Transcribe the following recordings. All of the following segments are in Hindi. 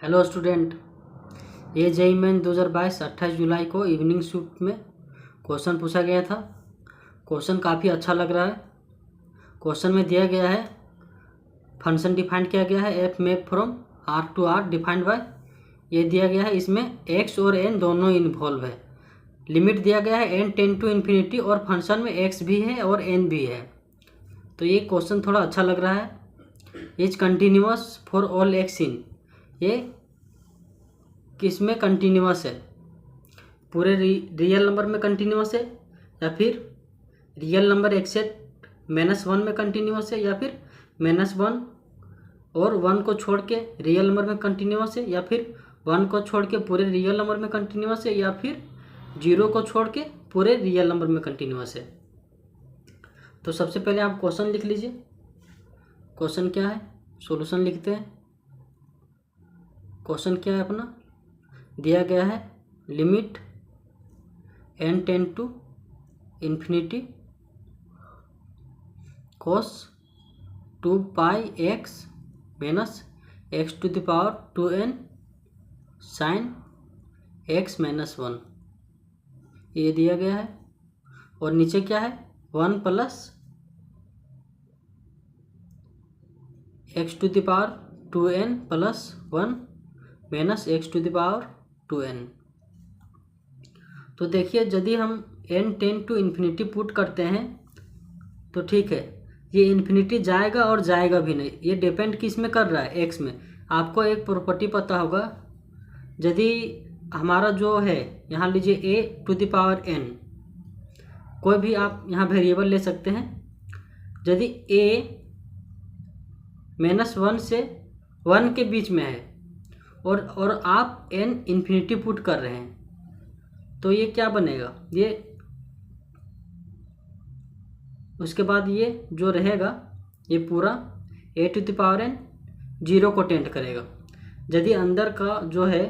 हेलो स्टूडेंट, ये जेईई मेन 2022 28 जुलाई को इवनिंग शिफ्ट में क्वेश्चन पूछा गया था। क्वेश्चन काफ़ी अच्छा लग रहा है। क्वेश्चन में दिया गया है फंक्शन डिफाइंड किया गया है F map from R to R defined by, ये दिया गया है। इसमें एक्स और एन दोनों इन्वॉल्व है। लिमिट दिया गया है एन टेंड टू इन्फिनिटी और फंक्शन में एक्स भी है और एन भी है। तो ये क्वेश्चन थोड़ा अच्छा लग रहा है। Is continuous for all x in, ये किस में कंटिन्यूअस है? पूरे रियल नंबर में कंटिन्यूअस है या फिर रियल नंबर एक्सेप्ट -1 में कंटिन्यूअस है या फिर -1 और 1 को छोड़ के रियल नंबर में कंटिन्यूअस है या फिर 1 को छोड़ के पूरे रियल नंबर में कंटिन्यूअस है या फिर 0 को छोड़ के पूरे रियल नंबर में कंटिन्यूअस है। तो सबसे पहले आप क्वेश्चन लिख लीजिए। क्वेश्चन क्या है, सॉल्यूशन लिखते हैं। क्वेश्चन क्या है अपना, दिया गया है limit n tend to infinity cos 2πx minus x to the power 2n sin x minus 1, ये दिया गया है। और नीचे क्या है, 1 plus x to the power 2n plus 1 minus x to the power 2n। तो देखिए, यदि हम n tend to infinity put करते हैं तो ठीक है, ये इन्फिनिटी जाएगा और जाएगा भी नहीं। ये डिपेंड किस में कर रहा है, x में। आपको एक प्रॉपर्टी पता होगा, यदि हमारा जो है, यहाँ लीजिए a to the power n, कोई भी आप यहाँ वेरिएबल ले सकते हैं। यदि a -1 से 1 के बीच में है और आप n इन्फिनिटी पुट कर रहे हैं, तो ये क्या बनेगा, ये उसके बाद ये जो रहेगा ये पूरा a to the power n 0 को टेंड करेगा। यदि अंदर का जो है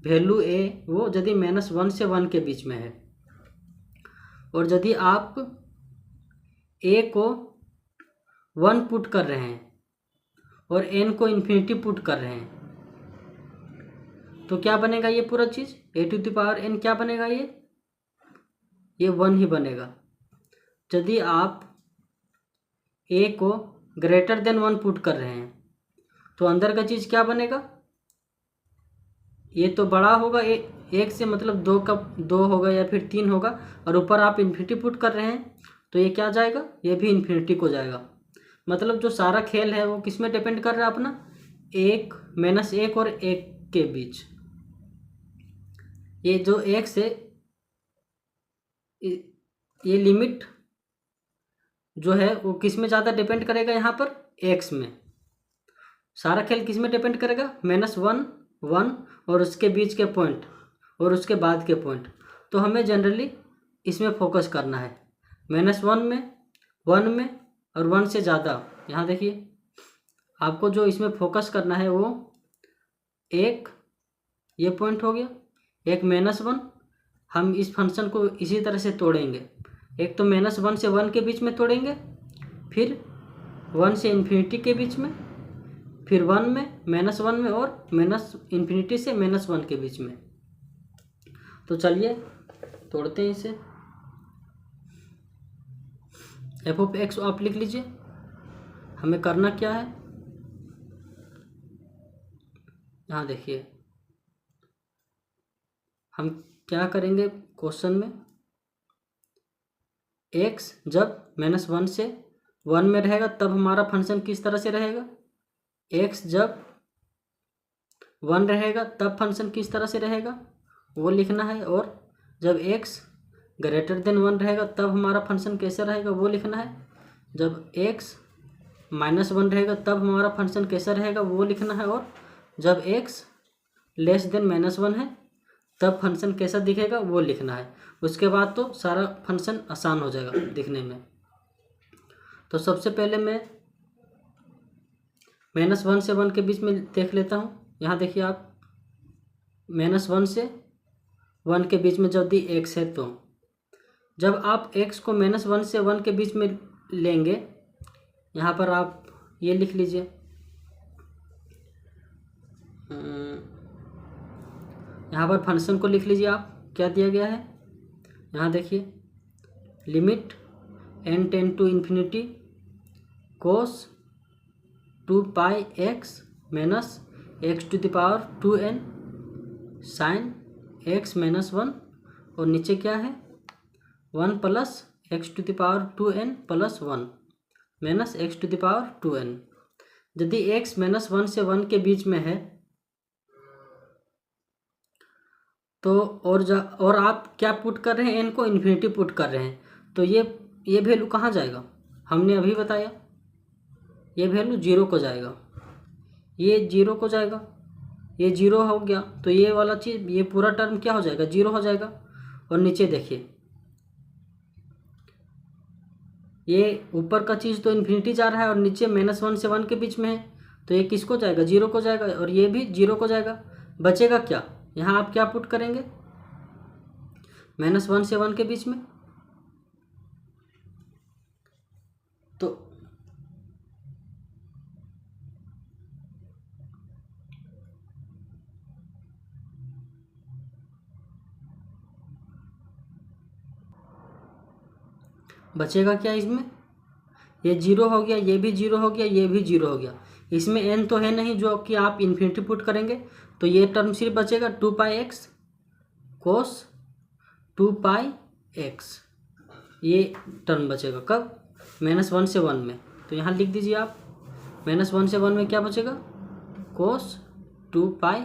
वैल्यू a वो यदि -1 से 1 के बीच में है और यदि आप a को 1 पुट कर रहे हैं और n को इन्फिनिटी पुट कर रहे हैं, तो क्या बनेगा ये पूरा चीज़, a to the power n क्या बनेगा, ये 1 ही बनेगा। यदि आप a को ग्रेटर देन 1 पुट कर रहे हैं तो अंदर का चीज़ क्या बनेगा, ये तो बड़ा होगा, एक से मतलब 2 का 2 होगा या फिर 3 होगा, और ऊपर आप इन्फिनिटी पुट कर रहे हैं तो ये क्या जाएगा, ये भी इन्फिनिटी को जाएगा। मतलब जो सारा खेल है वो किस में डिपेंड कर रहा है अपना, 1 -1 और 1 के बीच। ये जो x है, ये लिमिट जो है वो किस में ज़्यादा डिपेंड करेगा, यहाँ पर x में। सारा खेल किस में डिपेंड करेगा, -1 1 और उसके बीच के पॉइंट और उसके बाद के पॉइंट। तो हमें जनरली इसमें फोकस करना है, -1 में, 1 में और 1 से ज़्यादा। यहाँ देखिए, आपको जो इसमें फोकस करना है वो एक ये पॉइंट हो गया, एक -1। हम इस फंक्शन को इसी तरह से तोड़ेंगे, एक तो -1 से 1 के बीच में तोड़ेंगे, फिर 1 से इन्फिनिटी के बीच में, फिर 1 में, -1 में और इन्फिनिटी से -1 के बीच में। तो चलिए तोड़ते हैं इसे। f(x) आप लिख लीजिए। हमें करना क्या है, यहाँ देखिए हम क्या करेंगे क्वेश्चन में, x जब -1 से 1 में रहेगा तब हमारा फंक्शन किस तरह से रहेगा, x जब 1 रहेगा तब फंक्शन किस तरह से रहेगा वो लिखना है, और जब x ग्रेटर देन 1 रहेगा तब हमारा फंक्शन कैसे रहेगा वो लिखना है, जब x -1 रहेगा तब हमारा फंक्शन कैसा रहेगा वो लिखना है, और जब x लेस देन -1 है तब फंक्शन कैसा दिखेगा वो लिखना है। उसके बाद तो सारा फंक्शन आसान हो जाएगा दिखने में। तो सबसे पहले मैं -1 से 1 के बीच में देख लेता हूँ। यहाँ देखिए आप, -1 से 1 के बीच में यदि x है, तो जब आप x को -1 से 1 के बीच में लेंगे, यहाँ पर आप ये लिख लीजिए यहाँ पर फंक्शन को लिख लीजिए आप, क्या दिया गया है, यहाँ देखिए, limit n tend to infinity cos 2 pi x minus x to the power 2n sine x minus 1, और नीचे क्या है 1 plus x to the power 2n plus 1 minus x to the power 2n। यदि x माइनस 1 से 1 के बीच में है तो और आप क्या पुट कर रहे हैं, n को इन्फिनिटी पुट कर रहे हैं, तो ये वैल्यू कहाँ जाएगा, हमने अभी बताया, ये वैल्यू 0 को जाएगा, ये 0 को जाएगा, ये 0 हो गया, तो ये वाला चीज़, ये पूरा टर्म क्या हो जाएगा, 0 हो जाएगा। और नीचे देखिए, ये ऊपर का चीज़ तो इन्फिनिटी जा रहा है और नीचे -1 से 1 के बीच में है, तो ये किसको जाएगा, 0 को जाएगा, और ये भी 0 को जाएगा। बचेगा क्या, यहाँ आप क्या पुट करेंगे, -1 से 1 के बीच में, तो बचेगा क्या इसमें, ये 0 हो गया, ये भी 0 हो गया, ये भी 0 हो गया, इसमें n तो है नहीं जो कि आप इन्फिनिटी पुट करेंगे, तो ये टर्म सिर्फ बचेगा 2 पाई एक्स कोस 2 पाई एक्स, ये टर्म बचेगा कब, -1 से 1 में। तो यहाँ लिख दीजिए आप, -1 से 1 में क्या बचेगा, कोस 2 पाई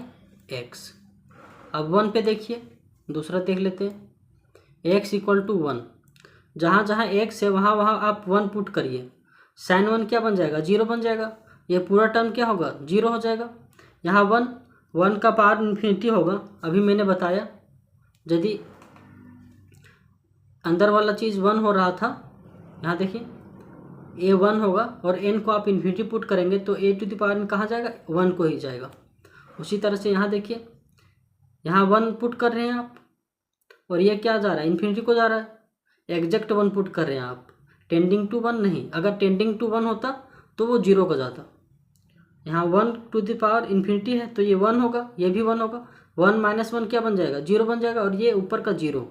एक्स। अब 1 पे देखिए, दूसरा देख लेते हैं, x इक्वल टू 1, जहाँ जहाँ x है वहाँ वहाँ आप 1 पुट करिए, साइन 1 क्या बन जाएगा, 0 बन जाएगा, ये पूरा टर्म क्या होगा, 0 हो जाएगा। यहाँ 1 का पावर इन्फिनिटी होगा, अभी मैंने बताया, यदि अंदर वाला चीज़ 1 हो रहा था, यहाँ देखिए a 1 होगा और n को आप इन्फिनिटी पुट करेंगे तो a to the power n कहाँ जाएगा, 1 को ही जाएगा। उसी तरह से यहाँ देखिए, यहाँ 1 पुट कर रहे हैं आप और ये क्या जा रहा है, इन्फिनिटी को जा रहा है, एग्जैक्ट 1 पुट कर रहे हैं आप, टेंडिंग टू 1 नहीं, अगर टेंडिंग टू 1 होता तो वो 0 को जाता। यहाँ 1 टू द पावर इन्फिनिटी है तो ये 1 होगा, ये भी 1 होगा, 1 माइनस 1 क्या बन जाएगा, 0 बन जाएगा, और ये ऊपर का 0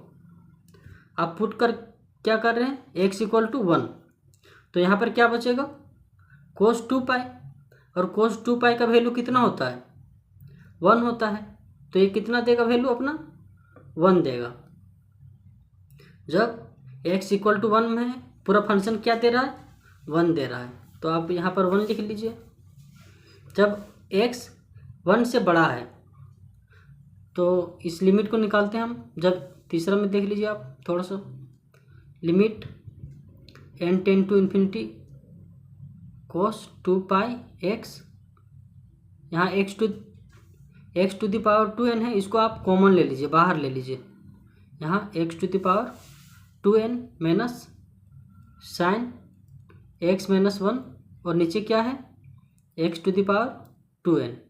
आप पुट कर क्या कर रहे हैं, x इक्वल टू 1, तो यहाँ पर क्या बचेगा, कोस 2 पाई, और कोस 2 पाई का वैल्यू कितना होता है, 1 होता है, तो ये कितना देगा वैल्यू अपना, 1 देगा। जब x इक्वल टू 1 में है, पूरा फंक्शन क्या दे रहा है, 1 दे रहा है, तो आप यहाँ पर 1 लिख लीजिए। जब x 1 से बड़ा है तो इस लिमिट को निकालते हैं हम, जब तीसरा में देख लीजिए आप थोड़ा सा, limit n tend to infinity cos 2 pi x, यहाँ x to the power 2n है, इसको आप कॉमन ले लीजिए, बाहर ले लीजिए, यहाँ x to the power 2n minus sign x minus 1, और नीचे क्या है, x to the power 2n।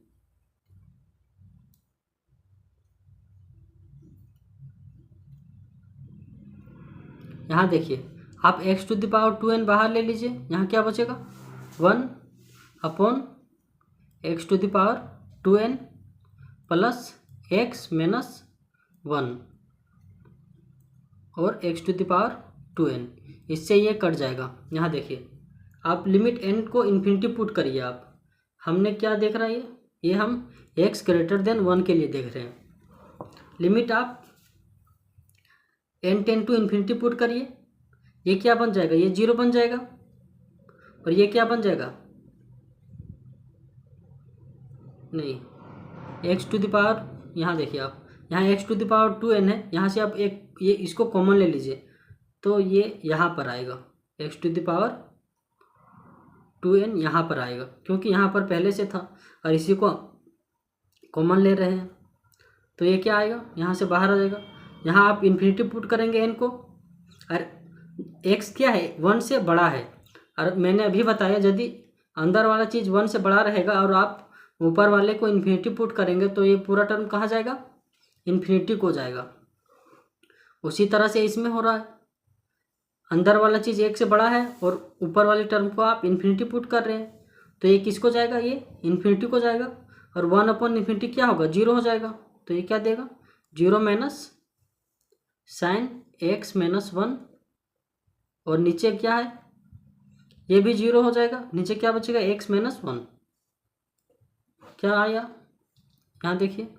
यहाँ देखिए, आप x to the power 2n बाहर ले लीजिए, यहाँ क्या बचेगा, 1 upon x to the power 2n plus x minus 1 और x to the power 2n, इससे ये कट जाएगा। यहाँ देखिए, आप लिमिट n को इन्फिनिटी पुट करिए आप, हमने क्या देख रहा है, ये हम x ग्रेटर देन 1 के लिए देख रहे हैं। लिमिट आप n tend to infinity put करिए, ये क्या बन जाएगा, ये 0 बन जाएगा, और ये क्या बन जाएगा, नहीं, x टू द पावर, यहाँ देखिए आप, यहाँ x to the power 2n है, यहाँ से आप एक ये इसको कॉमन ले लीजिए, तो ये यहाँ पर आएगा, x to the power 2n यहाँ पर आएगा, क्योंकि यहाँ पर पहले से था और इसी को कॉमन ले रहे हैं, तो ये क्या आएगा, यहाँ से बाहर आ जाएगा। यहाँ आप इन्फिनिटी पुट करेंगे n को, और x क्या है, 1 से बड़ा है, और मैंने अभी बताया यदि अंदर वाला चीज़ 1 से बड़ा रहेगा और आप ऊपर वाले को इन्फिनिटी पुट करेंगे तो ये पूरा टर्म कहाँ जाएगा, इन्फिनिटी को जाएगा। उसी तरह से इसमें हो रहा है, अंदर वाला चीज़ 1 से बड़ा है और ऊपर वाले टर्म को आप इन्फिनिटी पुट कर रहे हैं, तो ये किसको जाएगा, ये इन्फिनिटी को जाएगा, और 1 अपॉन इन्फिनिटी क्या होगा, 0 हो जाएगा। तो ये क्या देगा, 0 माइनस साइन x माइनस 1, और नीचे क्या है, ये भी 0 हो जाएगा, नीचे क्या बचेगा, x माइनस 1। क्या आया, यहाँ देखिए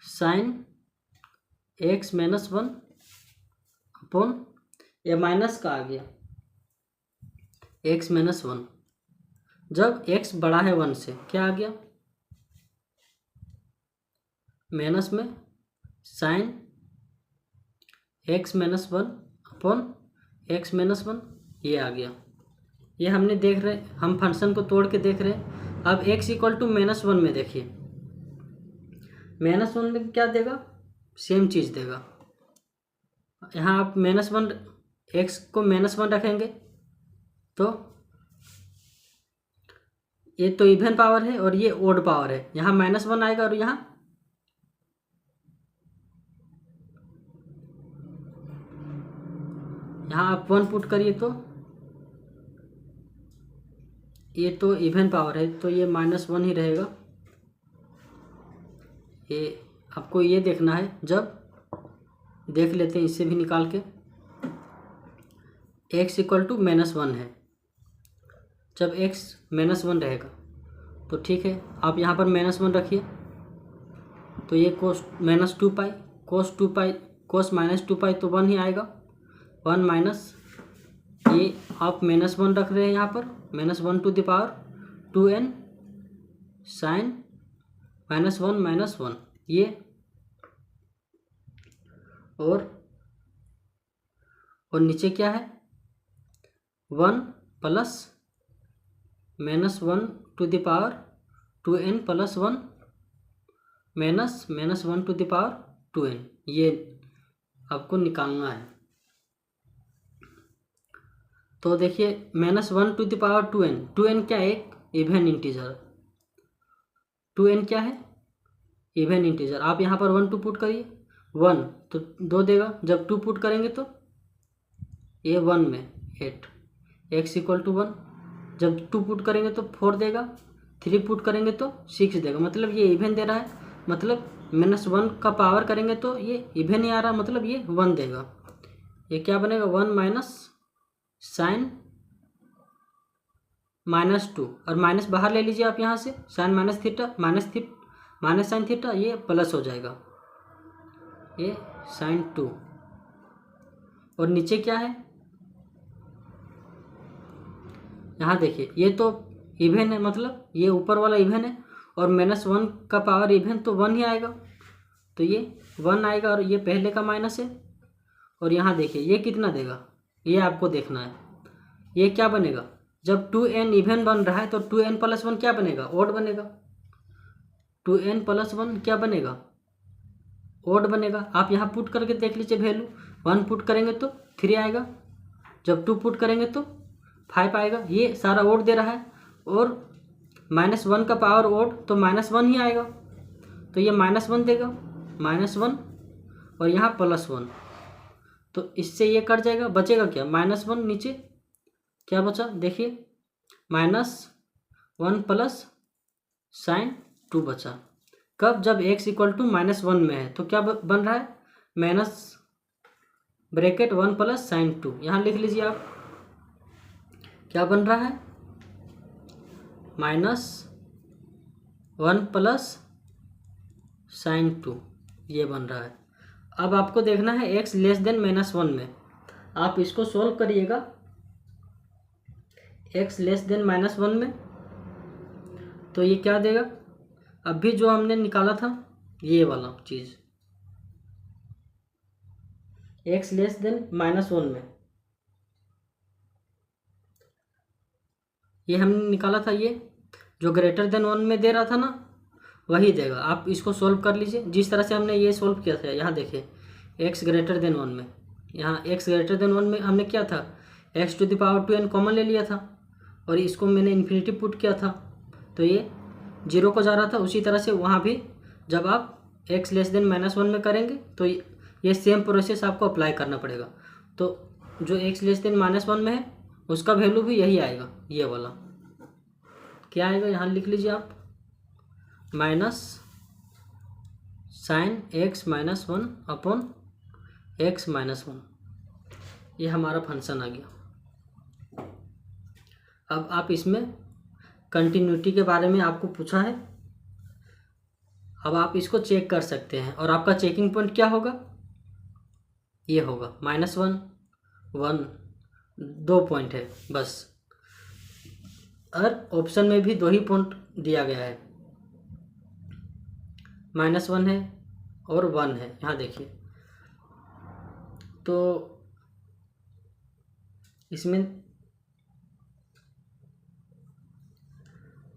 साइन x माइनस 1 अपॉन, ये माइनस का आ गया x माइनस 1, जब x बड़ा है 1 से क्या आ गया, माइनस में sine x minus 1 upon x minus 1, ये आ गया। ये हमने देख रहे, हम फंक्शन को तोड़ के देख रहे हैं। अब x इक्वल टू माइनस 1 में देखिए, माइनस 1 में क्या देगा, सेम चीज़ देगा। यहाँ आप माइनस 1, x को माइनस 1 रखेंगे तो ये तो इवन पावर है और ये ओड पावर है, यहाँ माइनस 1 आएगा और यहाँ आप 1 पुट करिए तो ये तो इवन पावर है, तो ये माइनस 1 ही रहेगा। ये आपको ये देखना है, जब देख लेते हैं इससे भी निकाल के, x इक्वल टू माइनस 1 है, जब x माइनस 1 रहेगा तो ठीक है, आप यहाँ पर माइनस 1 रखिए, तो ये कोस माइनस 2 पाई, कोस माइनस 2 पाई तो 1 ही आएगा, 1 माइनस, ये आप माइनस 1 रख रहे हैं यहाँ पर, minus 1 to the power 2n sine minus 1 minus 1, ये और नीचे क्या है, 1 plus minus 1 to the power 2n plus 1 minus 1 to the power 2n, ये आपको निकालना है। तो देखिए minus 1 to the power 2n क्या है, एक इवन इंटीजर, 2n क्या है, इवन इंटीजर। आप यहाँ पर 1 2 पुट करिए, 1 तो 2 देगा, जब 2 पुट करेंगे तो ये 1 में 8, x इक्वल टू 1, जब 2 पुट करेंगे तो 4 देगा, 3 पुट करेंगे तो 6 देगा, मतलब ये इवन दे रहा है, मतलब माइनस 1 का पावर करेंगे तो ये इवन ही आ रहा है, मतलब ये 1 देगा। ये क्या बनेगा, 1 माइनस साइन माइनस 2, और माइनस बाहर ले लीजिए आप यहाँ से, sine minus theta minus sine theta, ये प्लस हो जाएगा, ये साइन 2, और नीचे क्या है, यहाँ देखिए ये तो इवन है, मतलब ये ऊपर वाला इवन है, और माइनस 1 का पावर इवन तो 1 ही आएगा, तो ये 1 आएगा, और ये पहले का माइनस है, और यहाँ देखिए ये कितना देगा, ये आपको देखना है, ये क्या बनेगा, जब 2n इवन बन रहा है तो 2n प्लस 1 क्या बनेगा, ओड बनेगा, 2n प्लस 1 क्या बनेगा, ओड बनेगा। आप यहाँ पुट करके देख लीजिए वैल्यू, 1 पुट करेंगे तो 3 आएगा, जब 2 पुट करेंगे तो 5 आएगा, ये सारा ओड दे रहा है, और माइनस 1 का पावर ओड तो माइनस 1 ही आएगा, तो ये माइनस 1 देगा, माइनस 1, और यहाँ प्लस 1, तो इससे ये कट जाएगा, बचेगा क्या, माइनस 1, नीचे क्या बचा देखिए, माइनस 1 प्लस साइन 2 बचा। कब, जब x इक्वल टू माइनस 1 में है, तो क्या बन रहा है, माइनस ब्रैकेट 1 प्लस साइन 2, यहाँ लिख लीजिए आप, क्या बन रहा है, माइनस 1 प्लस साइन 2, ये बन रहा है। अब आपको देखना है x लेस देन माइनस 1 में, आप इसको सोल्व करिएगा, x लेस देन माइनस 1 में, तो ये क्या देगा, अभी जो हमने निकाला था ये वाला चीज़, x लेस देन माइनस 1 में ये हमने निकाला था, ये जो ग्रेटर देन 1 में दे रहा था ना, वही देगा। आप इसको सोल्व कर लीजिए जिस तरह से हमने ये सोल्व किया था। यहाँ देखिए x ग्रेटर देन 1 में, यहाँ x ग्रेटर देन 1 में हमने क्या था, x to the power 2n common ले लिया था, और इसको मैंने इन्फिनिटी पुट किया था, तो ये 0 को जा रहा था। उसी तरह से वहाँ भी जब आप x लेस देन माइनस 1 में करेंगे तो ये सेम प्रोसेस आपको अप्लाई करना पड़ेगा। तो जो x लेस देन माइनस 1 में है उसका वैल्यू भी यही आएगा, ये वाला क्या आएगा, यहाँ लिख लीजिए आप, minus sine x minus one upon x minus one, ये हमारा फंक्शन आ गया। अब आप इसमें कंटिन्यूटी के बारे में आपको पूछा है, अब आप इसको चेक कर सकते हैं और आपका चेकिंग पॉइंट क्या होगा, ये होगा -1 1, 2 पॉइंट है बस। और ऑप्शन में भी 2 ही पॉइंट दिया गया है, -1 है और 1 है, यहाँ देखिए। तो इसमें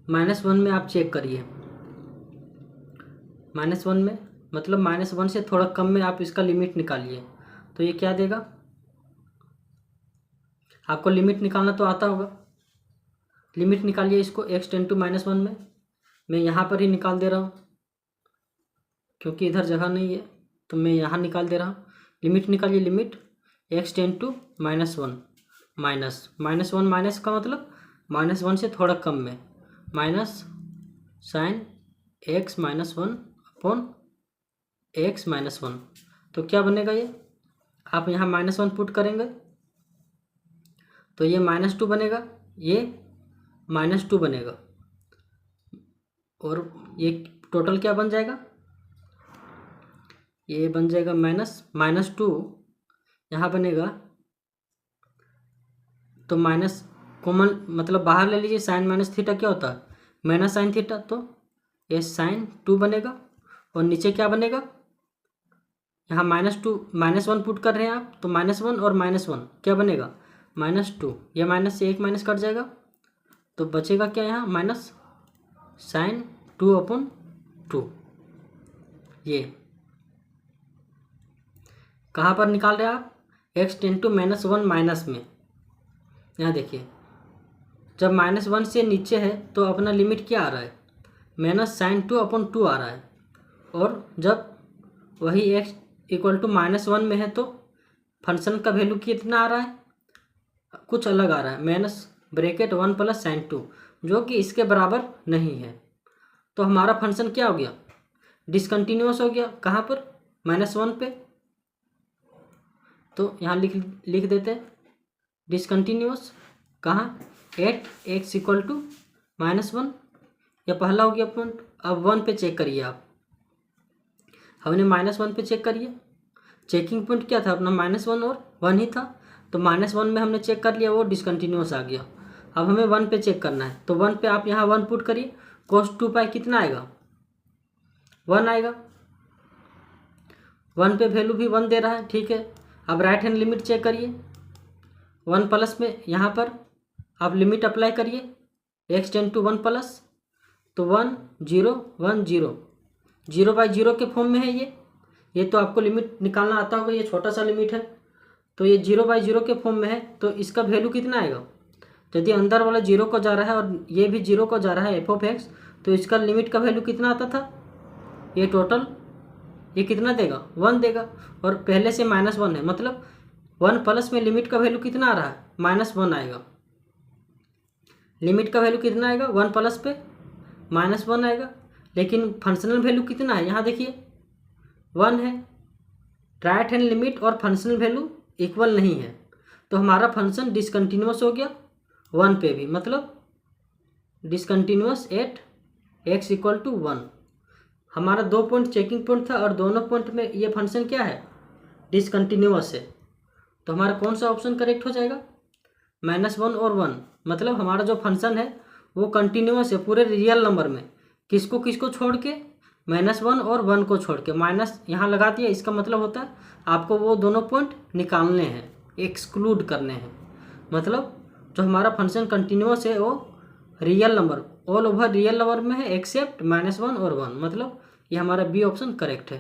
-1 में आप चेक करिए, -1 में मतलब -1 से थोड़ा कम में आप इसका लिमिट निकालिए, तो ये क्या देगा, आपको लिमिट निकालना तो आता होगा। लिमिट निकालिए इसको x टेंड टू -1 में, मैं यहाँ पर ही निकाल दे रहा हूँ क्योंकि इधर जगह नहीं है, तो मैं यहाँ निकाल दे रहा हूँ। लिमिट निकालिए, limit x tend to -1 -1 minus का मतलब -1 से थोड़ा कम में, minus sign x minus 1 upon x minus 1, तो क्या बनेगा ये, आप यहाँ -1 पुट करेंगे तो ये -2 बनेगा, ये -2 बनेगा, और ये टोटल क्या बन जाएगा, ये बन जाएगा -2 यहाँ बनेगा, तो माइनस कॉमन मतलब बाहर ले लीजिए, साइन माइनस थीटा क्या होता है, माइनस साइन थीटा, तो ये साइन 2 बनेगा, और नीचे क्या बनेगा, यहाँ -2 -1 पुट कर रहे हैं आप, तो -1 और -1 क्या बनेगा, -2, यह माइनस से एक माइनस कट जाएगा, तो बचेगा क्या यहाँ, माइनस साइन 2 अपॉन 2। ये कहाँ पर निकाल रहे हैं आप, x टेंड टू -1 माइनस में, यहाँ देखिए जब -1 से नीचे है तो अपना लिमिट क्या आ रहा है, माइनस साइन 2 अपॉन 2 आ रहा है, और जब वही x इक्वल टू -1 में है तो फंक्शन का वैल्यू कितना आ रहा है, कुछ अलग आ रहा है, माइनस ब्रैकेट 1 प्लस साइन 2, जो कि इसके बराबर नहीं है। तो हमारा फंक्शन क्या हो गया, डिसकंटिन्यूअस हो गया, कहाँ पर, -1 पे, तो यहाँ लिख देते हैं डिसकंटिन्यूअस, कहाँ, एट x इक्वल टू -1, यह पहला हो गया पॉइंट। अब 1 पे चेक करिए आप, हमने -1 पे चेक करिए, चेकिंग पॉइंट क्या था अपना, -1 और 1 ही था, तो -1 में हमने चेक कर लिया, वो डिसकंटिन्यूअस आ गया। अब हमें 1 पे चेक करना है, तो 1 पे आप यहाँ 1 पुट करिए, cos 2π कितना आएगा, 1 आएगा, 1 पे वैल्यू भी 1 दे रहा है, ठीक है। अब राइट हैंड लिमिट चेक करिए, 1 प्लस में यहाँ पर आप लिमिट अप्लाई करिए, x टेंड टू 1 प्लस, तो 1 0 1 0, 0/0 के फॉर्म में है ये तो आपको लिमिट निकालना आता होगा, ये छोटा सा लिमिट है, तो ये 0/0 के फॉर्म में है, तो इसका वैल्यू कितना आएगा, यदि अंदर वाला 0 को जा रहा है और ये भी 0 को जा रहा है f(x), तो इसका लिमिट का वैल्यू कितना आता था, ये टोटल ये कितना देगा, 1 देगा, और पहले से -1 है, मतलब 1 प्लस में लिमिट का वैल्यू कितना आ रहा है, -1 आएगा, लिमिट का वैल्यू कितना आएगा, 1 प्लस पे -1 आएगा, लेकिन फंक्शनल वैल्यू कितना है, यहाँ देखिए 1 है, राइट हैंड लिमिट और फंक्शनल वैल्यू इक्वल नहीं है, तो हमारा फंक्शन डिसकंटिन्यूअस हो गया 1 पे भी, मतलब discontinuous at x equal to 1। हमारा 2 पॉइंट चेकिंग पॉइंट था और दोनों पॉइंट में ये फंक्शन क्या है, डिसकंटिन्यूअस है, तो हमारा कौन सा ऑप्शन करेक्ट हो जाएगा, -1 और 1, मतलब हमारा जो फंक्शन है वो कंटिन्यूअस है पूरे रियल नंबर में, किसको किसको छोड़ के, -1 और 1 को छोड़ के, माइनस यहाँ लगा दिया, इसका मतलब होता है आपको वो दोनों पॉइंट निकालने हैं, एक्सक्लूड करने हैं, मतलब जो हमारा फंक्शन कंटिन्यूअस है वो real number, all over real number में है एक्सेप्ट -1 और 1, मतलब ये हमारा बी ऑप्शन करेक्ट है।